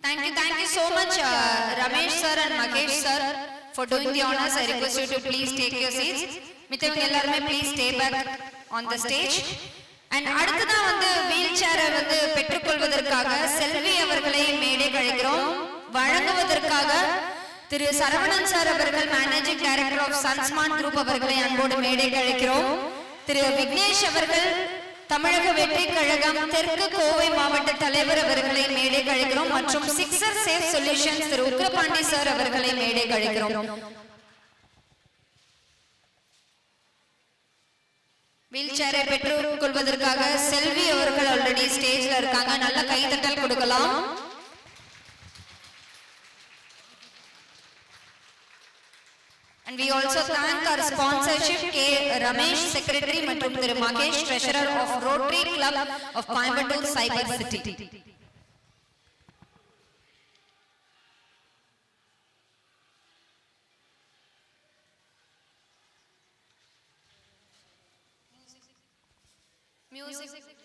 Thank you so much, Ramesh sir and Makesh sir, for doing the honors. I request you to please take your seats. மித்தவங்க எல்லாரும் please stay back on the stage. And அடுத்ததா wheel சேரை பெற்றுக்கொள்வதற்காக செல்வி அவர்களை மேடை கழிக்கிறோம். வழங்குவதற்காக திரு Saravanan sir அவர்கள் managing director of சன்ஸ்மார்ட் group அவர்களை அன்போடு மேடை கழிக்கிறோம். திரு விக்னேஷ் அவர்கள் தமிழக வெற்றி கழகம் தெற்கு கோவை மாவட்ட தலைவர் அவர்களை மேடை கழிக்கிறோம். மற்றும் சிக்ஸர் சேஃப் சொல்யூஷன்ஸ் திரு உக்ரபாண்டி சார் அவர்களை மேடை கழிக்கிறோம். வீல் சேரை பெற்றுக் கொள்வதற்காக செல்வி அவர்கள் ஆல்ரெடி ஸ்டேஜ்ல இருக்காங்க. நல்ல கைதட்டல் கொடுக்கலாம். And we also thank our sponsorship K. Ramesh, Secretary, மற்றும் திரு Mahesh, Treasurer of Rotary Club of Coimbatore Cyber City. Music.